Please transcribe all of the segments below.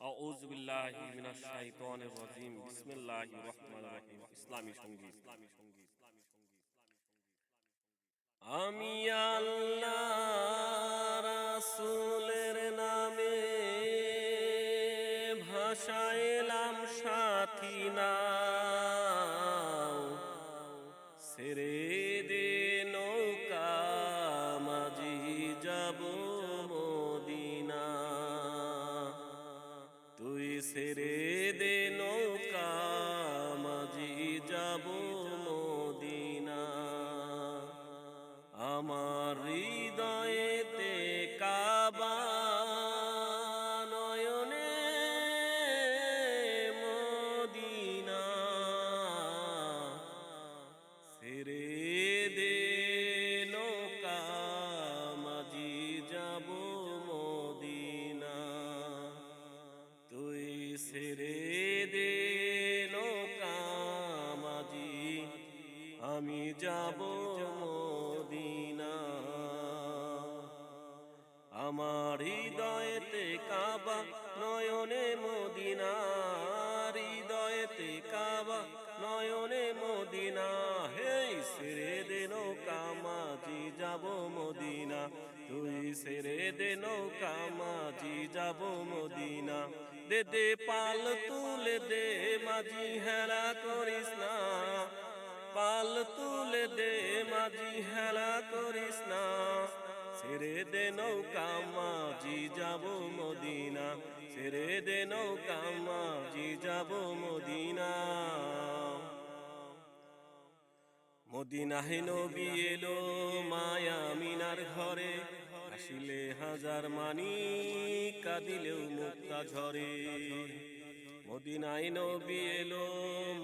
আউযু বিল্লাহি মিনাশ শাইতানির রাজিম। বিসমিল্লাহির রহমানির রহিম। ইসলামী সংগীত। আমি আল্লাহ রাসূলের নামে ভাসাইলাম সাথী নাও, ছেড়ে দে নৌকা মাঝি যাব মদিনা। তুই ছেড়ে দে নৌকা মাঝি যাব মদিনা। আমার হৃদয়েতে কাবা, নয়নে মদিনা। ছেড়ে দে নৌকা মাঝি যাব মদিনা। তুই ছেড়ে দে নৌকা মাঝি, আমি যাব মদিনা। আমার হৃদয়েতে কাবা, নয়নে মদিনা। হৃদয়েতে কাবা, নয়নে মদিনা। হে ছেড়ে দে নৌকা মাঝি যাব মদিনা। তুই ছেড়ে দে নৌকা মাঝি যাব মদিনা। দে দে পাল তুলে দে মাঝি, হেলা করিস না। পাল তুলে দে মাঝি, হেলা করিস না। ছেড়ে দে নৌকা মাঝি যাব মদিনা। ছেড়ে দে নৌকা মাঝি যাব মদিনা। মদিনাহে নবী এলো মায়া মিনার ঘরে, আসিলে হাজার মানি কাঁদিলেও মুক্তা ঝরে। মদিনায় নবী এলো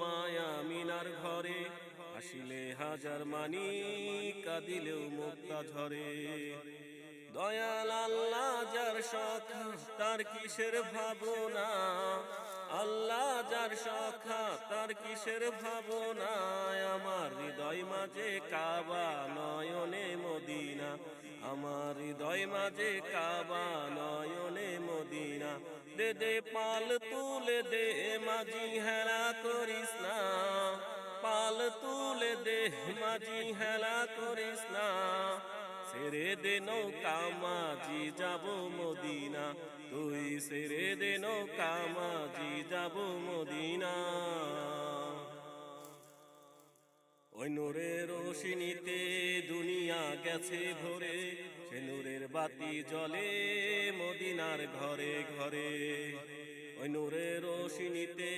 মায়া মিনার ঘরে, আসিলে হাজার মানি কাঁদিলেও মুক্তা ঝরে। দয়াল আল্লাহ যার সখা, তার কিসের ভাবনা। আল্লাহ যার সখা, তার কিসের ভাবনা। আমার হৃদয় মাঝে কাবা, নয়নে মদিনা। আমার হৃদয় মাঝে কাবা, নয়নে মদিনা। দে দে পাল তুলে দে মাঝি, হেলা করিস না। পাল তুলে দে মাঝি, হেলা করিস না। ছেড়ে দে নৌকা মাঝি যাব মদিনা। তুই ছেড়ে দে নৌকা মাঝি যাব মদিনা। ওই নূরের রোশনীতে দুনিয়া গেছে ভরে, সে নূরের বাতি জ্বলে মদিনার ঘরে ঘরে। ওই নূরের রোশনীতে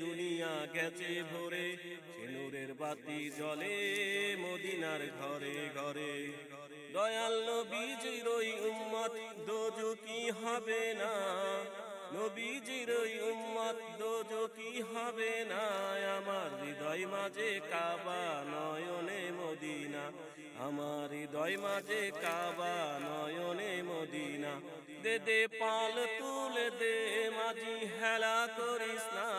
দুনিয়া গেছে ভরে, সে নূরের বাতি জ্বলে মদিনার ঘরে ঘরে। দয়াল নবীজির ওই উম্মত দোজখী হবে না। নবীজির ওই উম্মত দোজখী হবে না। আমার হৃদয় মাঝে কাবা, নয়নে মদিনা। আমার হৃদয় মাঝে কাবা, নয়নে মদিনা। দে দে পাল তুলে দে মাঝি, হেলা করিস না।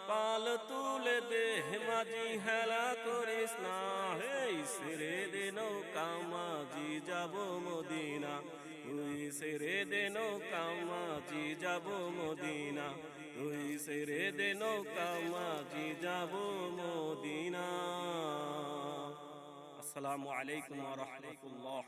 পাল তুলে দে মাঝি, হেলা করিস না। হে ছেড়ে দে নৌকা মাঝি যাব মদিনা। তুই ছেড়ে দে নৌকা মাঝি যাব মদিনা। তুই ছেড়ে দে নৌকা মাঝি যাব মদিনা। আসসালামু আলাইকুম ওয়া রাহমাতুল্লাহ।